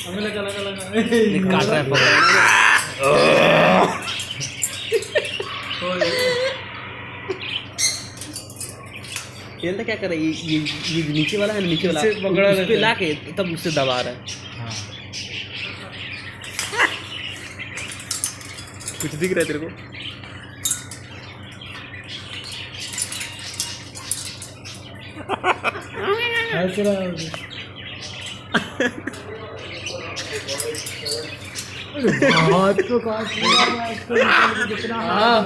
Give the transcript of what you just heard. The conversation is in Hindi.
हमें लगा काट रहा है पकड़। खेलता क्या कर रहा है ये नीचे वाला है, नीचे वाला पकड़ा उस पे ला के तब उससे दबा रहा है। कुछ दिख रहा है तेरे को? हाथ को काट लिया कितना। हाँ